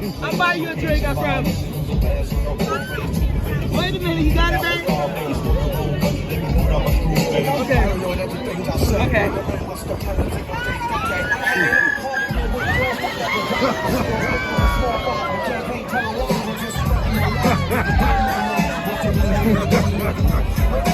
I'll buy you a drink, I promise. Wait a minute, you got it, babe? Okay. Okay.